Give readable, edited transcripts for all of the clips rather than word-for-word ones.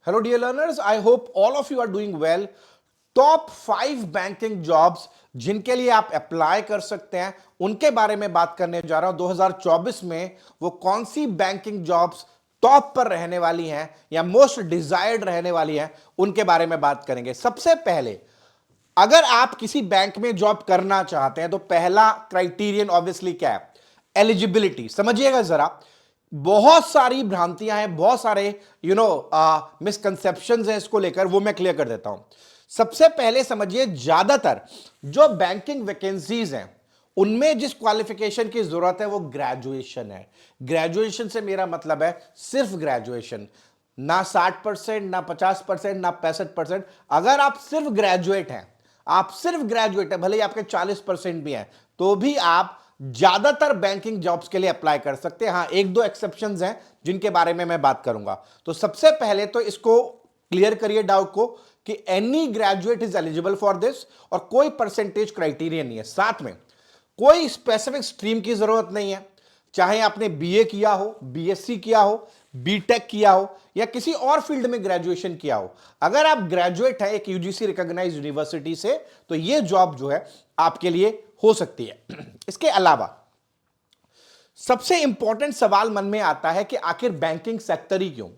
Hello, dear learners. I hope all of you are doing well. Top 5 banking jobs जिनके लिए आप apply कर सकते हैं उनके बारे में बात करने जा रहा हूं। 2024 में वो कौन सी बैंकिंग जॉब्स टॉप पर रहने वाली हैं या मोस्ट डिजायर्ड रहने वाली हैं, उनके बारे में बात करेंगे। सबसे पहले, अगर आप किसी बैंक में जॉब करना चाहते हैं तो पहला क्राइटेरियन ऑब्वियसली क्या है? एलिजिबिलिटी। समझिएगा जरा, बहुत सारी भ्रांतियां हैं, बहुत सारे मिसकंसेप्शंस हैं इसको लेकर, वो मैं क्लियर कर देता हूं। सबसे पहले समझिए, ज्यादातर जो बैंकिंग वैकेंसीज हैं उनमें जिस क्वालिफिकेशन की जरूरत है वो ग्रेजुएशन है। ग्रेजुएशन से मेरा मतलब है सिर्फ ग्रेजुएशन, ना 60%, ना 50%, ना 65%। अगर आप सिर्फ ग्रेजुएट हैं, आप सिर्फ ग्रेजुएट है, भले ही आपके 40% भी हैं, तो भी आप ज्यादातर बैंकिंग जॉब्स के लिए अप्लाई कर सकते हैं। हां, एक दो एक्सेप्शंस हैं जिनके बारे में मैं बात करूंगा। तो सबसे पहले तो इसको क्लियर करिए डाउट को कि any graduate is eligible for this, और कोई परसेंटेज क्राइटेरियन नहीं है। साथ में कोई स्पेसिफिक स्ट्रीम की जरूरत नहीं है, चाहे आपने बीए किया हो, बीएससी किया हो, बीटेक किया हो या किसी और फील्ड में ग्रेजुएशन किया हो। अगर आप ग्रेजुएट हैं एक यूजीसी रिकॉग्नाइज्ड यूनिवर्सिटी से, तो यह जॉब जो है आपके लिए हो सकती है। इसके अलावा सबसे इंपॉर्टेंट सवाल मन में आता है कि आखिर बैंकिंग सेक्टर ही क्यों?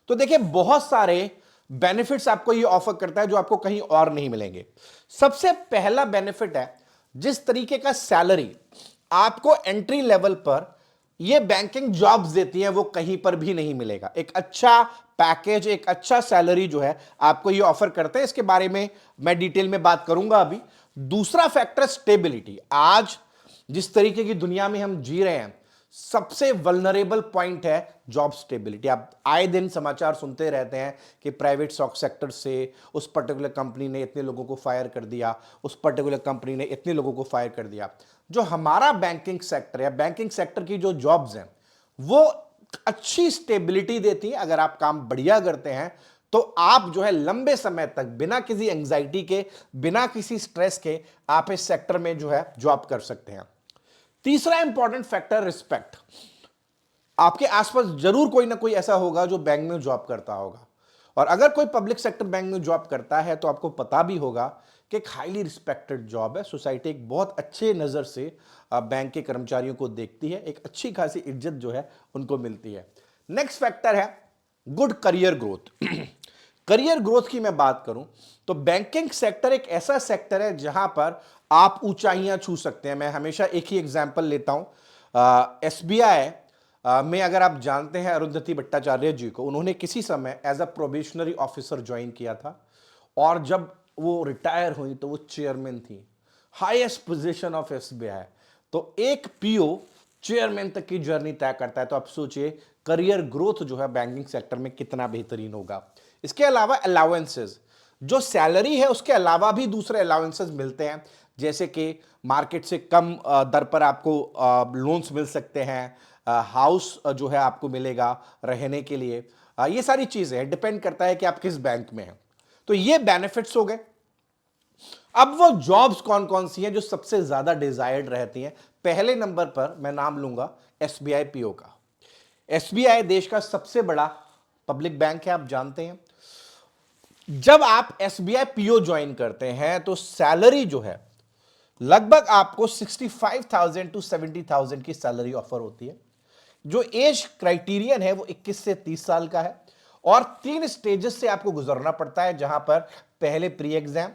तो देखिए, बहुत सारे बेनिफिट्स आपको ये ऑफर करता है जो आपको कहीं और नहीं मिलेंगे। सबसे पहला बेनिफिट है, जिस तरीके का सैलरी आपको एंट्री लेवल पर ये बैंकिंग जॉब्स देती हैं वो कहीं पर भी नहीं मिलेगा। एक अच्छा पैकेज, एक अच्छा सैलरी जो है आपको ये ऑफर करते हैं। इसके बारे में मैं डिटेल में बात करूंगा अभी। दूसरा फैक्टर स्टेबिलिटी। आज जिस तरीके की दुनिया में हम जी रहे हैं, सबसे वल्नरेबल पॉइंट है जॉब स्टेबिलिटी। आप आए दिन समाचार सुनते रहते हैं कि प्राइवेट सेक्टर से उस पर्टिकुलर कंपनी ने इतने लोगों को फायर कर दिया, उस पर्टिकुलर कंपनी ने इतने लोगों को फायर कर दिया। जो हमारा बैंकिंग सेक्टर है, बैंकिंग सेक्टर की जो जॉब्स हैं वो अच्छी स्टेबिलिटी देती है। अगर आप काम बढ़िया करते हैं तो आप जो है लंबे समय तक बिना किसी एंग्जाइटी के, बिना किसी स्ट्रेस के आप इस सेक्टर में जो है जॉब कर सकते हैं। तीसरा इंपॉर्टेंट फैक्टर, रिस्पेक्ट। आपके आसपास जरूर कोई ना कोई ऐसा होगा जो बैंक में जॉब करता होगा, और अगर कोई पब्लिक सेक्टर बैंक में जॉब करता है तो आपको पता भी होगा कि एक हाईली रिस्पेक्टेड जॉब है। सोसाइटी एक बहुत अच्छे नज़र से बैंक के कर्मचारियों को देखती है, एक अच्छी खासी इज्जत जो है उनको मिलती है। नेक्स्ट फैक्टर है good career growth. Career growth की मैं बात करूं तो बैंकिंग सेक्टर एक ऐसा सेक्टर है जहां पर आप ऊंचाइयां छू सकते हैं। मैं हमेशा एक ही एग्जांपल लेता हूं। एसबीआई में अगर आप जानते हैं अरुंधति भट्टाचार्य जी को, उन्होंने किसी समय as a probationary officer join किया था, और जब वो रिटायर हुई तो वो चेयरमैन थी, हाईएस्ट पोजीशन ऑफ एसबीआई। तो एक पीओ चेयरमैन तक की जर्नी तय करता है। तो आप सोचिए करियर ग्रोथ जो है बैंकिंग सेक्टर में कितना बेहतरीन होगा। इसके अलावा अलाउंसेस, जो सैलरी है उसके अलावा भी दूसरे अलाउंसेस मिलते हैं, जैसे कि मार्केट से कम दर पर आपको लोन्स मिल सकते हैं, हाउस जो है आपको मिलेगा रहने के लिए। ये सारी चीजें डिपेंड करता है कि आप किस बैंक में हैं। तो ये बेनिफिट्स हो गए। अब वो जॉब्स कौन कौन सी हैं जो सबसे ज्यादा डिजायर्ड रहती हैं? पहले नंबर पर मैं नाम लूंगा एसबीआई पीओ का। एसबीआई देश का सबसे बड़ा पब्लिक बैंक है, आप जानते हैं। जब आप एसबीआई पीओ ज्वाइन करते हैं तो सैलरी जो है लगभग आपको 65,000 टू 70,000 की सैलरी ऑफर होती है। जो एज क्राइटेरियन है वो 21 से 30 साल का है, और 3 स्टेजेस से आपको गुजरना पड़ता है, जहां पर पहले प्री एग्जाम,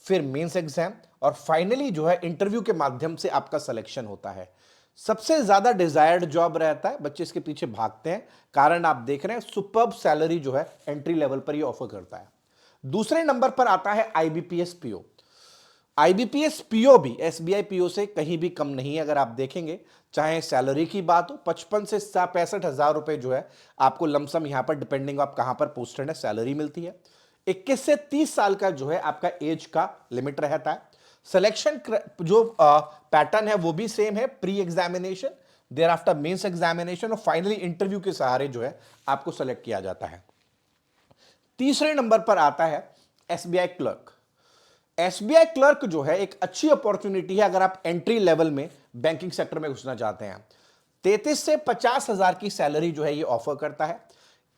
फिर मेंस एग्जाम, और फाइनली जो है इंटरव्यू के माध्यम से आपका सिलेक्शन होता है। सबसे ज्यादा डिजायर्ड जॉब रहता है, बच्चे इसके पीछे भागते हैं, कारण आप देख रहे हैं सुपर्ब सैलरी जो है एंट्री लेवल पर ये ऑफर करता है। दूसरे नंबर पर आता है आईबीपीएस पीओ। आईबीपीएस पीओ भी एसबीआई पीओ से कहीं भी कम नहीं है। अगर आप देखेंगे, चाहे सैलरी की बात हो, 55 से 65,000 रुपए जो है आपको लमसम यहां पर, डिपेंडिंग आप कहां पर पोस्टेड है, सैलरी मिलती है। 21 से 30 साल का जो है आपका एज का लिमिट रहता है। सिलेक्शन जो पैटर्न है वो भी सेम है, pre examination, thereafter mains examination, और फाइनली इंटरव्यू के सहारे जो है आपको सेलेक्ट किया जाता है। तीसरे नंबर पर आता है एसबीआई क्लर्क। एसबीआई क्लर्क जो है एक अच्छी अपॉर्चुनिटी है अगर आप एंट्री लेवल में बैंकिंग सेक्टर में घुसना चाहते हैं। 33 से 50,000 की सैलरी जो है ये ऑफर करता है।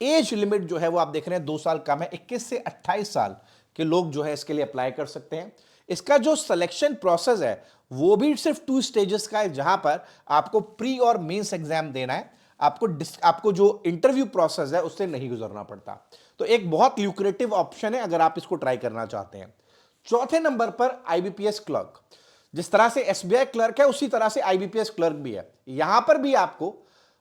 एज लिमिट जो है वो आप देख रहे हैं 2 साल कम है, 21 से 28 साल के लोग जो है इसके लिए अप्लाई कर सकते हैं। इसका जो सिलेक्शन प्रोसेस है वो भी सिर्फ 2 स्टेजेस का है, जहां पर आपको प्री और मेंस एग्जाम देना है। आपको जो इंटरव्यू प्रोसेस है उससे नहीं गुजरना पड़ता। तो एक बहुत ल्यूक्रेटिव ऑप्शन है अगर आप इसको ट्राई करना चाहते हैं। चौथे नंबर पर आईबीपीएस क्लर्क। जिस तरह से एसबीआई क्लर्क है उसी तरह से आईबीपीएस क्लर्क भी है। यहां पर भी आपको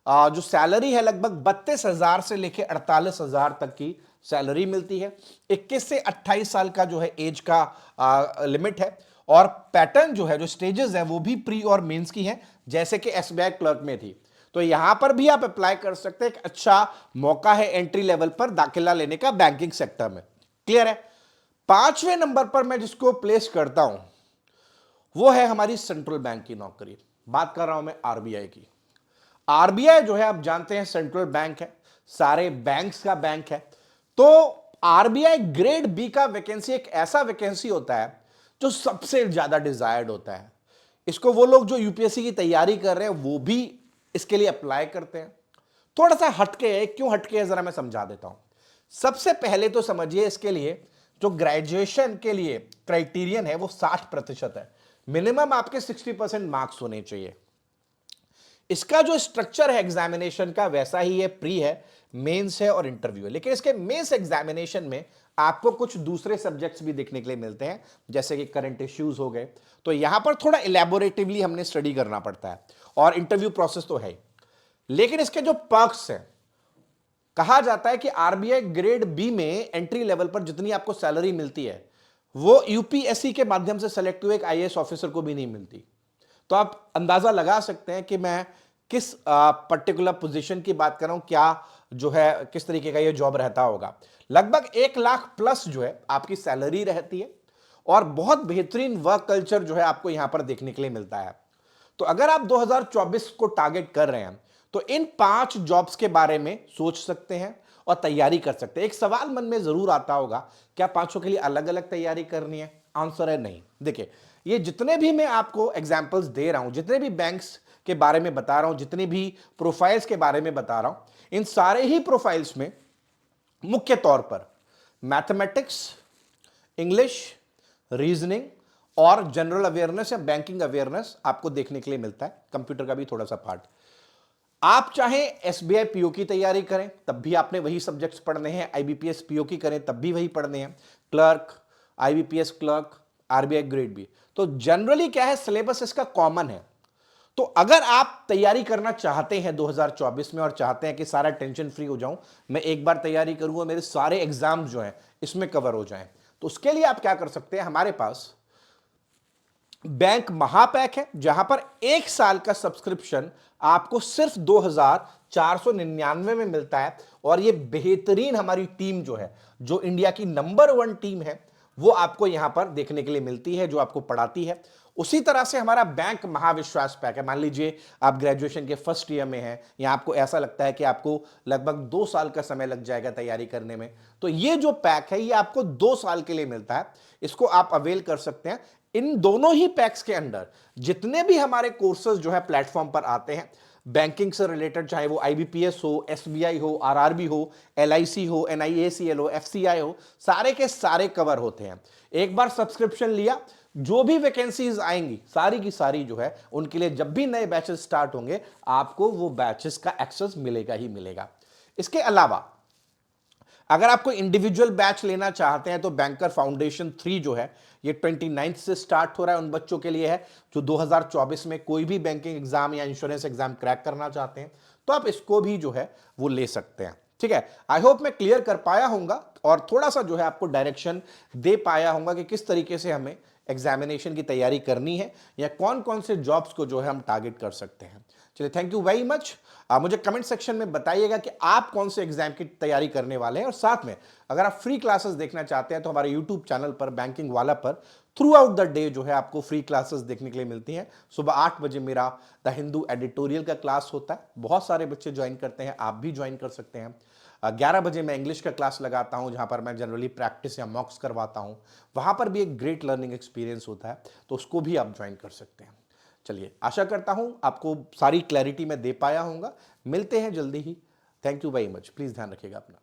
जो सैलरी है लगभग 32,000 से लेकर 48,000 तक की सैलरी मिलती है। 21 से 28 साल का जो है एज का लिमिट है। और पैटर्न जो है, जो स्टेजेस है वो भी प्री और मेंस की हैं, जैसे कि एसबीआई क्लर्क में थी। तो यहां पर भी आप अप्लाई कर सकते हैं। एक अच्छा मौका है एंट्री लेवल पर दाखिला लेने का बैंकिंग सेक्टर में। क्लियर है। पांचवें नंबर पर मैं जिसको प्लेस करता हूं वो है हमारी सेंट्रल बैंक की नौकरी। बात कर रहा हूं मैं आरबीआई की। आरबीआई जो है आप जानते हैं सेंट्रल बैंक है, सारे बैंक्स का बैंक है। तो आरबीआई ग्रेड बी का वैकेंसी एक ऐसा वैकेंसी होता है जो सबसे ज्यादा डिजायर्ड होता है। इसको वो लोग जो यूपीएससी की तैयारी कर रहे हैं वो भी इसके लिए अप्लाई करते हैं। थोड़ा सा हटके है, क्यों हटके है जरा मैं समझा देता हूं। सबसे पहले तो समझिए, इसके लिए जो ग्रेजुएशन के लिए क्राइटेरियन है वो 60% है। मिनिमम आपके 60% मार्क्स होने चाहिए। इसका जो स्ट्रक्चर है एग्जामिनेशन का वैसा ही है, प्री है, मेंस है और इंटरव्यू है। लेकिन इसके मेंस एग्जामिनेशन में आपको कुछ दूसरे सब्जेक्ट्स भी देखने के लिए मिलते हैं, जैसे कि करंट इश्यूज हो गए। तो यहां पर थोड़ा इलेबोरेटिवली हमने स्टडी करना पड़ता है, और इंटरव्यू प्रोसेस तो है ही। लेकिन इसके जो पर्क्स हैं, कहा जाता है कि आरबीआई ग्रेड बी में एंट्री लेवल पर जितनी आपको सैलरी मिलती है वो यूपीएससी के माध्यम से सेलेक्ट हुए एक आईएएस ऑफिसर को भी नहीं मिलती। तो आप अंदाजा लगा सकते हैं कि मैं किस पर्टिकुलर पोजीशन की बात कर रहा हूं, क्या जो है किस तरीके का ये जॉब रहता होगा। लगभग 1 लाख प्लस जो है आपकी सैलरी रहती है, और बहुत बेहतरीन वर्क कल्चर जो है आपको यहां पर देखने के लिए मिलता है। तो अगर आप 2024 को टारगेट कर रहे हैं तो इन 5 जॉब्स के बारे में सोच सकते हैं और तैयारी कर सकते हैं। एक सवाल मन में जरूर आता होगा, क्या पांचों के लिए अलग अलग तैयारी करनी है? आंसर है नहीं। देखिए, ये जितने भी मैं आपको एग्जाम्पल्स दे रहा हूं, जितने भी बैंक्स के बारे में बता रहा हूं, जितनी भी प्रोफाइल्स के बारे में बता रहा हूं, इन सारे ही प्रोफाइल्स में मुख्य तौर पर मैथमेटिक्स, इंग्लिश, रीजनिंग और जनरल अवेयरनेस या बैंकिंग अवेयरनेस आपको देखने के लिए मिलता है। कंप्यूटर का भी थोड़ा सा पार्ट। आप चाहे एसबीआई पीओ की तैयारी करें तब भी आपने वही सब्जेक्ट्स पढ़ने हैं, आईबीपीएस पीओ की करें तब भी वही पढ़ने हैं, clerk, IBPS clerk, RBI grade B. तो जनरली क्या है, सिलेबस इसका कॉमन है। तो अगर आप तैयारी करना चाहते हैं 2024 में और चाहते हैं कि सारा टेंशन फ्री हो जाऊं, मैं एक बार तैयारी करूंगा, मेरे सारे एग्जाम जो हैं इसमें कवर हो जाएं, तो उसके लिए आप क्या कर सकते हैं, हमारे पास बैंक महापैक है, जहां पर 1 साल का सब्सक्रिप्शन आपको सिर्फ 2,499 में मिलता है। और ये बेहतरीन हमारी टीम जो है, जो इंडिया की नंबर 1 टीम है, वो आपको यहां पर देखने के लिए मिलती है, जो आपको पढ़ाती है। उसी तरह से हमारा बैंक महाविश्वास पैक है। मान लीजिए आप ग्रेजुएशन के फर्स्ट ईयर में हैं, या आपको ऐसा लगता है कि आपको लगभग 2 साल का समय लग जाएगा तैयारी करने में, तो ये जो पैक है ये आपको 2 साल के लिए मिलता है। इसको आप अवेल कर सकते हैं। इन दोनों ही पैक्स के अंदर जितने भी हमारे कोर्सेज जो है प्लेटफॉर्म पर आते हैं बैंकिंग से रिलेटेड, चाहे वो आईबीपीएस हो, एसबीआई हो, आरआरबी हो, एलआईसी हो, एनआईएसीएल हो, एफसीआई हो, सारे के सारे कवर होते हैं। एक बार सब्सक्रिप्शन लिया, जो भी वैकेंसीज आएंगी सारी की सारी जो है उनके लिए जब भी नए बैचेस स्टार्ट होंगे आपको वो बैचेस का एक्सेस मिलेगा ही मिलेगा। इसके अलावा अगर आप कोई इंडिविजुअल बैच लेना चाहते हैं तो बैंकर फाउंडेशन 3 जो है ये 29 से स्टार्ट हो रहा है। उन बच्चों के लिए है जो 2024 में कोई भी बैंकिंग एग्जाम या इंश्योरेंस एग्जाम क्रैक करना चाहते हैं, तो आप इसको भी जो है वो ले सकते हैं। ठीक है, आई होप मैं क्लियर कर पाया हूंगा और थोड़ा सा जो है आपको डायरेक्शन दे पाया हूंगा कि किस तरीके से हमें एग्जामिनेशन की तैयारी करनी है या कौन कौन से जॉब्स को जो है हम टारगेट कर सकते हैं। चलिए, थैंक यू वेरी मच। मुझे कमेंट सेक्शन में बताइएगा कि आप कौन से एग्जाम की तैयारी करने वाले हैं, और साथ में अगर आप फ्री क्लासेस देखना चाहते हैं तो हमारे यूट्यूब चैनल पर बैंकिंग वाला पर थ्रू आउट द डे जो है आपको फ्री क्लासेस देखने के लिए मिलती हैं। सुबह 8 बजे मेरा द हिंदू एडिटोरियल का क्लास होता है, बहुत सारे बच्चे ज्वाइन करते हैं, आप भी ज्वाइन कर सकते हैं। 11 बजे मैं इंग्लिश का क्लास लगाता हूं, जहां पर मैं जनरली प्रैक्टिस या मॉक्स करवाता हूं। वहां पर भी एक ग्रेट लर्निंग एक्सपीरियंस होता है, तो उसको भी आप ज्वाइन कर सकते हैं। चलिए, आशा करता हूं आपको सारी क्लैरिटी मैं दे पाया हूंगा। मिलते हैं जल्दी ही thank you very much, please ध्यान रखिएगा अपना।